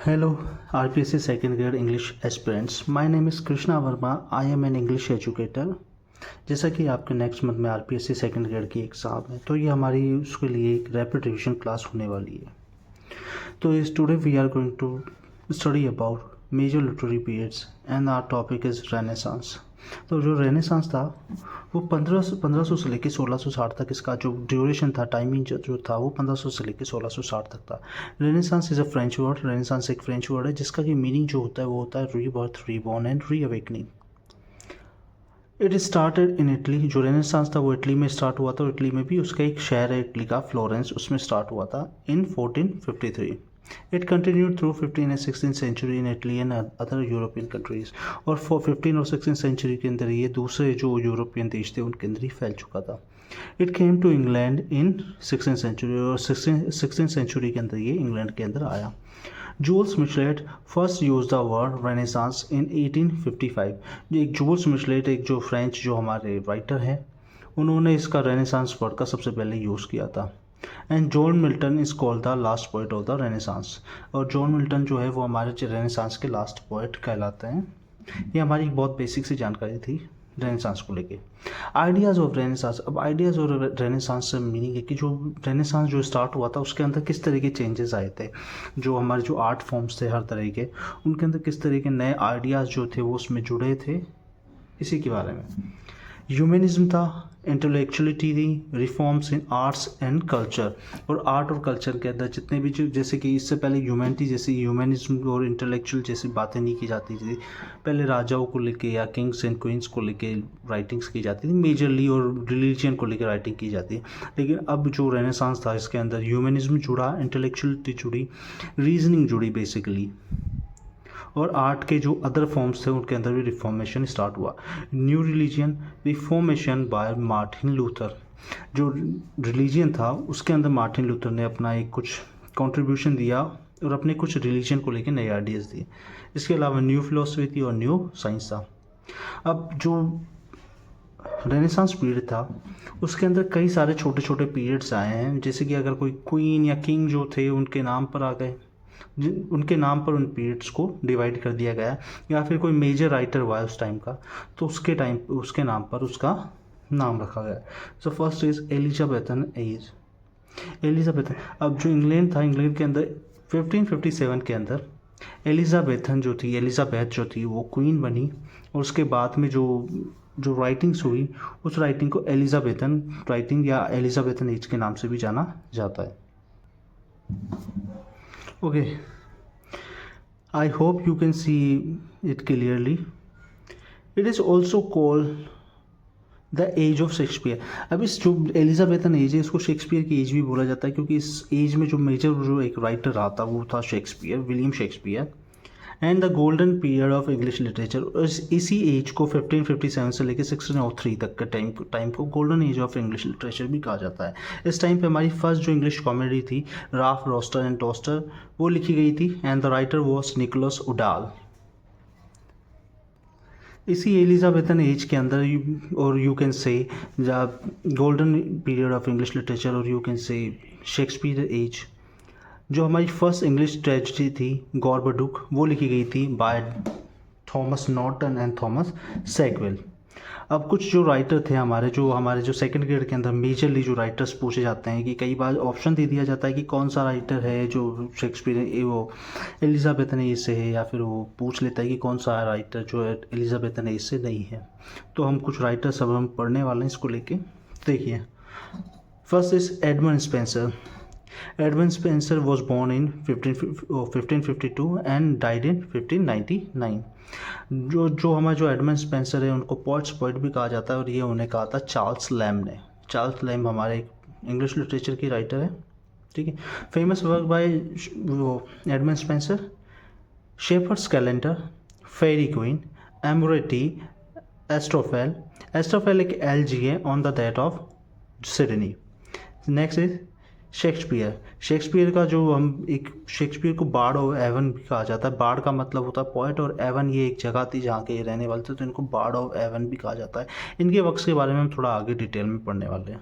Hello, RPSC second grade English aspirants. My name is Krishna Verma. I am an English educator. जैसा कि आपके next month में RPSC second grade की exam है, तो ये हमारी उसके लिए एक रैपिड रिवीजन क्लास होने वाली है। तो इस today we are going to study about major literary periods and our topic is renaissance. तो जो रेनेसांस था वो 1500 से लेकर 1660 तक, इसका जो ड्यूरेशन था, टाइमिंग जो था वो 1500 से लेकर 1660 तक था। Renaissance is a French word. Renaissance एक फ्रेंच वर्ड है जिसका कि मीनिंग जो होता है वो होता है rebirth, reborn and reawakening. It started in Italy. जो रेनेसांस था वो इटली में स्टार्ट हुआ था, और इटली में भी उसका एक शहर है इटली का, फ्लोरेंस, उसमें स्टार्ट हुआ था in 1453। It continued through 15 and 16 century in Italy and other European countries. और 15 और 16 सेंचुरी के अंदर ये दूसरे जो यूरोपियन देश थे उनके अंदर ही फैल चुका था। It came to England in 16 century, और 16 सेंचुरी के अंदर ये इंग्लैंड के अंदर आया। Jules Michelet first use the word renaissance in 1855। एक जूल्स मिचलेट, एक जो फ्रेंच जो हमारे राइटर हैं, उन्होंने इसका रेनेसांस वर्ड का सबसे पहले यूज़ किया था। And John Milton is called the last poet of the renaissance. और जॉन मिल्टन जो है वो हमारे रेनेसांस के लास्ट पोइट कहलाते हैं। ये हमारी एक बहुत बेसिक सी जानकारी थी रेनेसांस को लेके। Ideas of renaissance. अब आइडियाज़ ऑफ रेनेसांस से मीनिंग है कि जो रेनेसांस जो स्टार्ट हुआ था उसके अंदर किस तरह के चेंजेस आए थे, जो हमारे जो आर्ट फॉर्म्स थे हर तरह के, उनके अंदर किस तरह के नए आइडियाज़ जो थे वो उसमें जुड़े थे, इसी के बारे में। ह्यूमनिज्म था, इंटेलेक्चुअलिटी थी, reforms in arts and culture. और आर्ट और कल्चर के अंदर जितने भी जो, जैसे कि इससे पहले ह्यूमैनिटी जैसे ह्यूमनिज्म और इंटेलेक्चुअल जैसी बातें नहीं की जाती थी। पहले राजाओं को लेके या किंग्स एंड क्वींस को लेके राइटिंग्स की जाती थी मेजरली, और रिलीजन को लेकर राइटिंग की जाती है। लेकिन अब जो रेनेसांस था इसके अंदर ह्यूमनिज्म जुड़ा, इंटेलेक्चुअलिटी जुड़ी, रीजनिंग जुड़ी बेसिकली, और आर्ट के जो अदर फॉर्म्स थे उनके अंदर भी रिफॉर्मेशन स्टार्ट हुआ। New religion, reformation by Martin Luther. जो रिलीजियन था उसके अंदर मार्टिन लूथर ने अपना एक कुछ कंट्रीब्यूशन दिया और अपने कुछ रिलीजन को लेकर नए आइडियाज़ दिए। इसके अलावा न्यू फिलोसफी थी और न्यू साइंस था। अब जो रेनेसांस पीरियड था उसके अंदर कई सारे छोटे छोटे पीरियड्स आए हैं, जैसे कि अगर कोई क्वीन या किंग जो थे उनके नाम पर आ गए, उनके नाम पर उन पीरियड्स को डिवाइड कर दिया गया, या फिर कोई मेजर राइटर हुआ है उस टाइम का तो उसके नाम पर उसका नाम रखा गया। So first is Elizabethan age. Elizabethan, अब जो इंग्लैंड था, इंग्लैंड के अंदर 1557 के अंदर एलिजाबेथ जो थी वो क्वीन बनी, और उसके बाद में जो राइटिंग्स हुई उस राइटिंग को एलिजाबेथन राइटिंग या एलिजाबेथन एज के नाम से भी जाना जाता है। Okay, I hope you can see it clearly. It is also called the age of Shakespeare. अब इस जो एलिजाबेथन एज है इसको शेक्सपियर की एज भी बोला जाता है, क्योंकि इस एज में जो मेजर जो एक राइटर रहा था वो था Shakespeare, William Shakespeare. And the golden period of English literature. इसी एज को 1557 से लेकर 1603 तक के टाइम को golden age of English literature भी कहा जाता है। इस टाइम पे हमारी फर्स्ट जो इंग्लिश कॉमेडी थी राफ रोस्टर एंड टोस्टर वो लिखी गई थी, and the writer was Nicholas Udall. इसी एलिजाबेथन एज के अंदर, और you can say golden period of English literature, और you can say Shakespeare age, जो हमारी फर्स्ट इंग्लिश ट्रेजेडी थी गॉर्बडुक वो लिखी गई थी by Thomas Norton and Thomas Sackville. अब कुछ जो राइटर थे हमारे जो सेकंड ग्रेड के अंदर मेजरली जो राइटर्स पूछे जाते हैं, कि कई बार ऑप्शन दे दिया जाता है कि कौन सा राइटर है जो शेक्सपियर वो एलिजाबेथन एज से है, या फिर वो पूछ लेता है कि कौन सा राइटर जो है एलिजाबेथन एज से नहीं है। तो हम कुछ राइटर्स अब हम पढ़ने वाले हैं इसको लेके। देखिए, first is Edmund Spenser. Edmund Spenser was born in 1552 and died in 1599। जो हमारा जो एडमंड स्पेंसर है उनको पोइट भी कहा जाता है, और ये उन्हें कहा था चार्ल्स लैम्ब ने। चार्ल्स लैम्ब हमारे इंग्लिश लिटरेचर की राइटर है, ठीक है। Famous work by Edmund Spenser, Shepherd's Calendar, Faerie Queene, Amoretti, Astrophel. Astrophel एक एलजी है on the death of Sidney. Next is Shakespeare का जो हम एक शेक्सपियर को बार्ड ऑफ एवन भी कहा जाता है। बार्ड का मतलब होता है पोएट, और एवन ये एक जगह थी जहाँ के रहने वाले थे, तो इनको बार्ड ऑफ एवन भी कहा जाता है। इनके वर्क्स के बारे में हम थोड़ा आगे डिटेल में पढ़ने वाले हैं।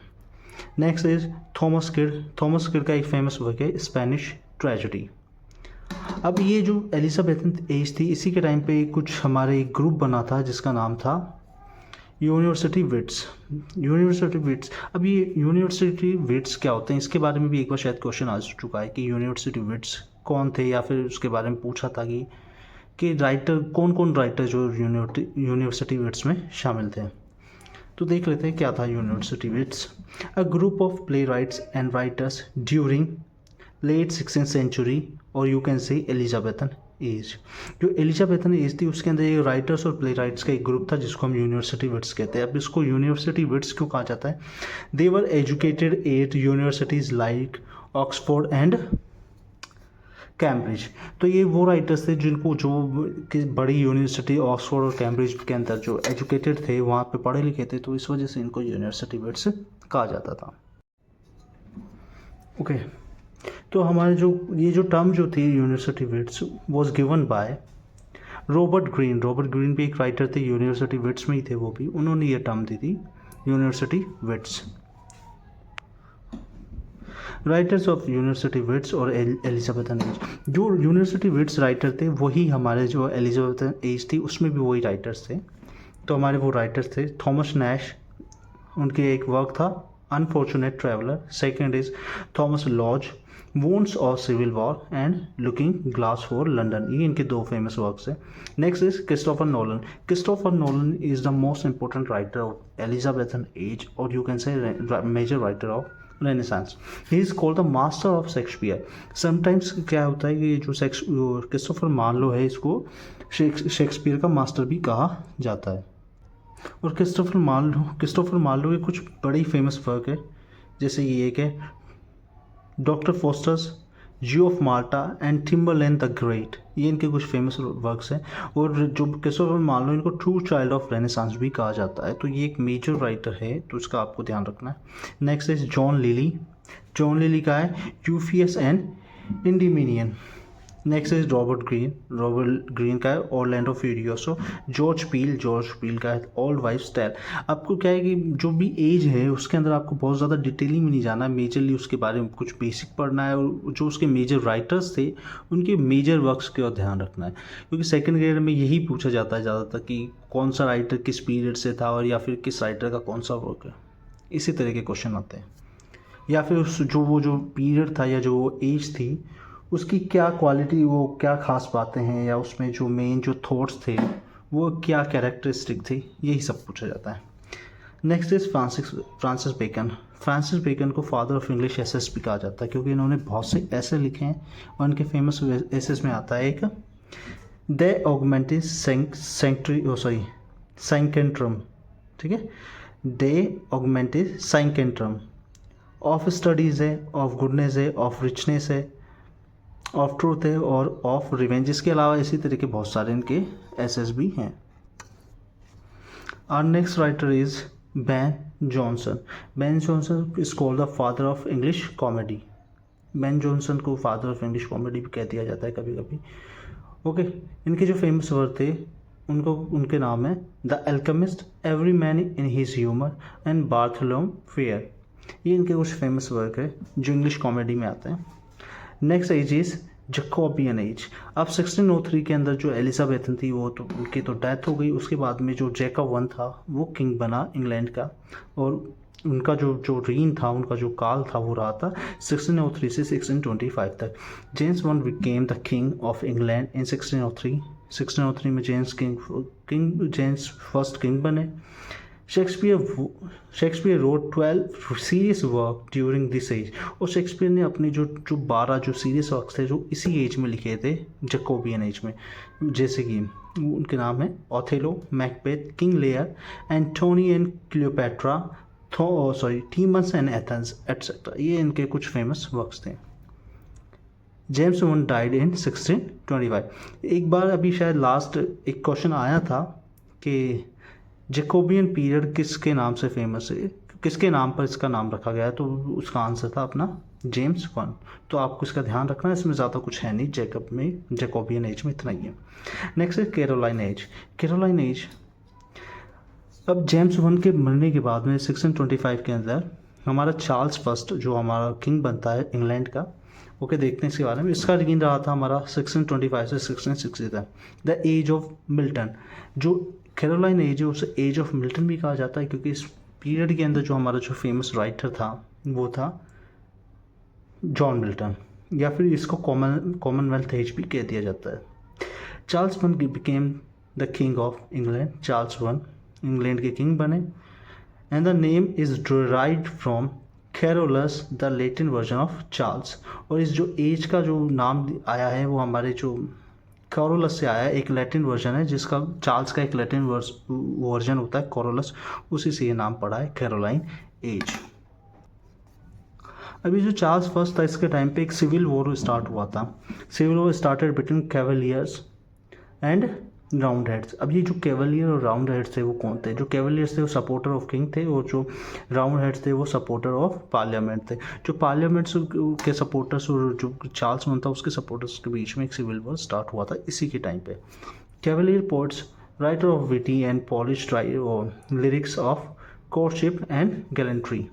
Next is Thomas kid. Thomas kid का एक फेमस वर्क है स्पेनिश ट्रेजेडी। अब ये जो एलिजाबेथन एज थी, इसी के टाइम पे कुछ हमारे एक ग्रुप बना था जिसका नाम था यूनिवर्सिटी विट्स। यूनिवर्सिटी विट्स, अब ये यूनिवर्सिटी विट्स क्या होते हैं, इसके बारे में भी एक बार शायद क्वेश्चन आ चुका है कि यूनिवर्सिटी विट्स कौन थे, या फिर उसके बारे में पूछा था कि राइटर कौन कौन राइटर जो यूनिवर्सिटी विट्स में शामिल थे। तो देख लेते हैं क्या था University Wits. A group of playwrights and writers during late 16th century, और you can say Elizabethan age. जो एलिजाबेथन एज थी उसके अंदर ये राइटर्स और प्ले राइट्स का एक ग्रुप था जिसको हम यूनिवर्सिटी विट्स कहते हैं। अब इसको यूनिवर्सिटी विट्स क्यों कहा जाता है? They were educated at universities like Oxford and Cambridge. तो ये वो राइटर्स थे जिनको जो कि बड़ी यूनिवर्सिटी ऑक्सफोर्ड और कैम्ब्रिज के अंदर जो एजुकेटेड थे, वहाँ पे पढ़े लिखे थे, तो इस वजह से इनको यूनिवर्सिटी विट्स कहा जाता था। ओके, तो हमारे जो ये जो टर्म जो थी university wits was given by Robert Greene. Robert Greene भी एक राइटर थे, यूनिवर्सिटी विट्स में ही थे वो भी, उन्होंने ये टर्म दी थी university wits. Writers of university wits और एलिजाबेथन एज। जो यूनिवर्सिटी विट्स राइटर थे वही हमारे जो एलिजाबेथन एज थी उसमें भी वही राइटर्स थे। तो हमारे वो राइटर्स थे थॉमस नैश, उनके एक वर्क था unfortunate traveller. Second is Thomas Lodge, wounds of civil war and looking glass for London. ये इनके दो फेमस वर्क्स हैं। Next is Christopher Nolan. Christopher Nolan is the most important writer of Elizabethan age, और you can say major writer of renaissance. He is called the master of Shakespeare. Sometimes क्या होता है कि ये जो Christopher Marlowe है, इसको Shakespeare का मास्टर भी कहा जाता है। और क्रिस्टोफर मार्लो के कुछ बड़ी फेमस वर्क है, जैसे ये एक है Doctor Faustus, Jew of Malta and Tamburlaine the Great. ये इनके कुछ फेमस वर्क्स हैं। और जो क्रिस्टोफर मार्लो, इनको ट्रू चाइल्ड ऑफ रेनेसांस भी कहा जाता है। तो ये एक मेजर राइटर है, तो इसका आपको ध्यान रखना है। Next is John Lyly. John Lyly का है Euphues and Endymion. Next is Robert Greene. Robert Greene का है ऑरलैंडो फ्यूरियोसो। जॉर्ज पील का है ऑल वाइफ्स टेल। आपको क्या है कि जो भी एज है उसके अंदर आपको बहुत ज़्यादा डिटेलिंग में नहीं जाना है, मेजरली उसके बारे में कुछ बेसिक पढ़ना है, और जो उसके मेजर राइटर्स थे उनके मेजर वर्क्स का ध्यान रखना है, क्योंकि सेकेंड ग्रेड में यही पूछा जाता है ज़्यादातर कि कौन सा राइटर किस पीरियड से था, और या फिर किस राइटर का कौन सा वर्क है, इसी तरह के क्वेश्चन आते हैं। या फिर उस जो पीरियड था या जो वो एज थी उसकी क्या क्वालिटी, वो क्या खास बातें हैं, या उसमें जो मेन जो थॉट्स थे वो क्या कैरेक्टरिस्टिक थी, यही सब पूछा जाता है। Next is Francis Bacon. Francis Bacon को फादर ऑफ इंग्लिश एसेस भी कहा जाता है, क्योंकि इन्होंने बहुत से ऐसे लिखे हैं, और इनके फेमस एसेस में आता है एक दे ऑगमेंटिस सैंकेंट्रम, ठीक है, दे ऑगमेंटिस सैंकेंट्रम, ऑफ स्टडीज़ है, ऑफ गुडनेस है, ऑफ रिचनेस है, ऑफ ट्रूथ है, और ऑफ रिवेंज। इसके अलावा इसी तरह के बहुत सारे इनके एसेस भी हैं। Our next writer is Ben Jonson. Ben Jonson is called the father of English comedy. Ben Jonson को फादर ऑफ इंग्लिश कॉमेडी भी कह दिया जाता है कभी कभी। ओके, इनके जो फेमस वर्क थे उनके नाम है the Alchemist, every man in his humour and Bartholomew Fair. ये इनके कुछ फेमस वर्क है जो इंग्लिश कॉमेडी में आते हैं। Next age is Jacobean age. अब 1603 के अंदर जो एलिजाबेथन थी वो तो उनकी तो डेथ हो गई, उसके बाद में जो जैकब I था वो किंग बना इंग्लैंड का, और उनका जो रीन था, उनका जो काल था वो रहा था 1603 से 1625 तक। James I became the king of England in 1603। 1603 में जेम्स फर्स्ट किंग बने। Shakespeare wrote 12 serious work during this age. और शेक्सपियर ने अपने जो 12 जो सीरियस वर्क्स थे जो इसी एज में लिखे थे, जैकोबियन एज में, जैसे कि उनके नाम है Othello, Macbeth, King Lear, Antony and Cleopatra, Timon and Athens etcetera. ये इनके कुछ फेमस वर्क्स थे। James I died in 1625। एक बार अभी शायद लास्ट एक क्वेश्चन आया था कि जैकोबियन पीरियड किसके नाम से फेमस है, किसके नाम पर इसका नाम रखा गया है, तो उसका आंसर था अपना जेम्स I। तो आपको इसका ध्यान रखना है, इसमें ज़्यादा कुछ है नहीं, जैकोबियन एज में इतना ही है। नेक्स्ट है कैरोलाइन एज। कैरोलाइन एज, अब जेम्स I के मरने के बाद में 1625 के अंदर हमारा चार्ल्स फर्स्ट जो हमारा किंग बनता है इंग्लैंड का, ओके, देखते हैं इसके बारे में। इसका रीगन रहा था हमारा 1625 से 1660 तक। द एज ऑफ मिल्टन, जो कैरोलाइन एज है उसे एज ऑफ मिल्टन भी कहा जाता है, क्योंकि इस पीरियड के अंदर जो हमारा जो फेमस राइटर था वो था जॉन मिल्टन, या फिर इसको कॉमनवेल्थ एज भी कह दिया जाता है। Charles one became the king of England, Charles one England के किंग बने। And the name is derived from Carolus, the Latin version of Charles. और इस जो एज का जो नाम आया है वो हमारे जो कैरोलस से आया है, एक लैटिन वर्जन है जिसका चार्ल्स का एक लैटिन वर्जन होता है कैरोलस, उसी से ये नाम पड़ा है कैरोलाइन एज। अभी जो चार्ल्स फर्स्ट था इसके टाइम पे एक सिविल वॉर स्टार्ट हुआ था। Civil war started between cavaliers and roundheads. अब ये जो कैवलियर और राउंड हेड्स थे वो कौन थे? जो कैवलियर्स थे वो सपोर्टर ऑफ किंग थे, और जो राउंड हेड्स थे वो सपोर्टर ऑफ पार्लियामेंट थे। जो पार्लियामेंट्स के सपोर्टर्स और जो चार्ल्स वन था उसके सपोर्टर्स के बीच में एक सिविल वॉर स्टार्ट हुआ था इसी के टाइम पे। Cavalier poets, writer of witty and polished lyrics of courtship and gallantry.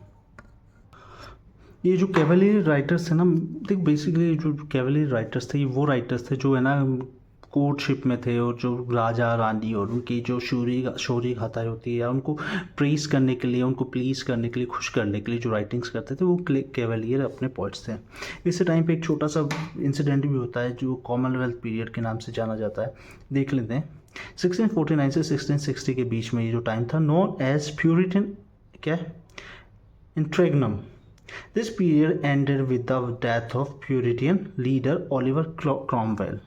ये जो कैवलियर राइटर्स थे ना, देख बेसिकली जो कैवलियर राइटर्स थे ये वो राइटर्स थे जो है ना कोर्टशिप में थे, और जो राजा रानी और उनकी जो शौरी गाथाएं होती है या उनको प्रेस करने के लिए, उनको प्लीज़ करने के लिए, खुश करने के लिए जो राइटिंग्स करते थे वो कैवलियर अपने पोइट्स थे। इसी टाइम पे एक छोटा सा इंसिडेंट भी होता है जो कॉमनवेल्थ पीरियड के नाम से जाना जाता है, देख लेते हैं। 1649 से 1660 के बीच में ये जो टाइम था नोन एज प्यूरिटन क्या interregnum. This period ended with the death of Puritan leader Oliver Cromwell.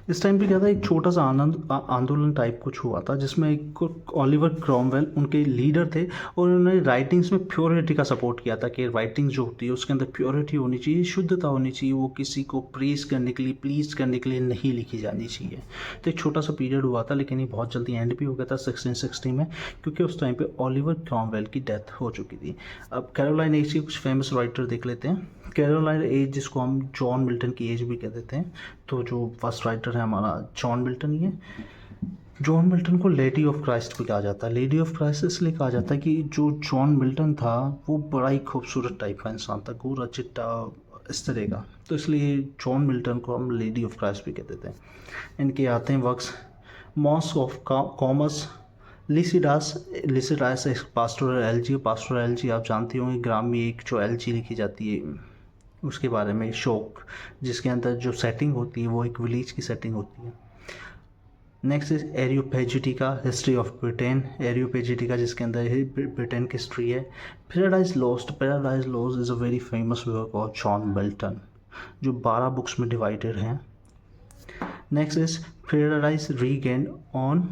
इस टाइम पे क्या था, एक छोटा सा आंदोलन टाइप कुछ हुआ था जिसमें एक ओलिवर क्रॉमवेल उनके लीडर थे, और उन्होंने राइटिंग्स में प्योरिटी का सपोर्ट किया था कि राइटिंग्स जो होती है उसके अंदर प्योरिटी होनी चाहिए, शुद्धता होनी चाहिए, वो किसी को प्रेस करने के लिए, प्लीज करने के लिए नहीं लिखी जानी चाहिए। तो एक छोटा सा पीरियड हुआ था, लेकिन ये बहुत जल्दी एंड भी हो गया था 1660 में, क्योंकि उस टाइम पे ओलिवर क्रॉमवेल की डेथ हो चुकी थी। अब कैरोलाइन एज के कुछ फेमस राइटर देख लेते हैं। कैरोलाइन एज जिसको हम जॉन मिल्टन की एज भी कह देते हैं, तो जो फर्स्ट राइटर है हमारा जॉन मिल्टन ही है। जॉन मिल्टन को लेडी ऑफ क्राइस्ट भी कहा जाता है। लेडी ऑफ क्राइस्ट इसलिए कहा जाता है कि जो जॉन मिल्टन था वो बड़ा ही खूबसूरत टाइप का इंसान था, गोरा चिट्टा इस तरह का, तो इसलिए जॉन मिल्टन को हम लेडी ऑफ क्राइस्ट भी कह देते हैं। इनके आते हैं works, masque of Comus, Lycidas pastoral elegy. Pastoral elegy आप जानते होंगे, ग्राम में एक जो एलजी लिखी जाती है उसके बारे में, शोक, जिसके अंदर जो सेटिंग होती है वो एक विलेज की सेटिंग होती है। Next is Areopagitica, history of Britain. Areopagitica जिसके अंदर ब्रिटेन की हिस्ट्री है। Paradise Lost, Paradise Lost is a very famous work of John Milton, जो 12 बुक्स में डिवाइडेड हैं। Next is Paradise Regained on,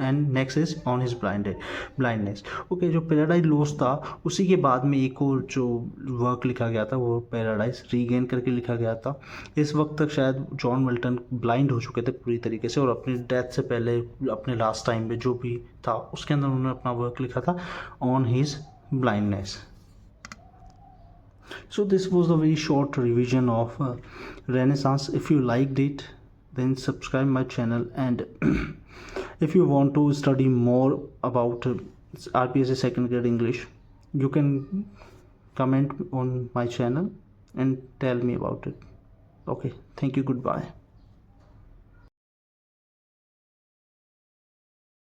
and next is On His Blindness. Okay, जो Paradise Lost था उसी के बाद में एक और जो वर्क लिखा गया था वो पैराडाइज रीगेन करके लिखा गया था। इस वक्त तक शायद जॉन मिल्टन ब्लाइंड हो चुके थे पूरी तरीके से, और अपनी डेथ से पहले अपने लास्ट टाइम में जो भी था उसके अंदर उन्होंने अपना वर्क लिखा था on His blindness. So this was a very short revision of Renaissance. If you liked it, then subscribe my channel, and if you want to study more about RPSC second grade English, you can comment on my channel and tell me about it. Okay, thank you, goodbye.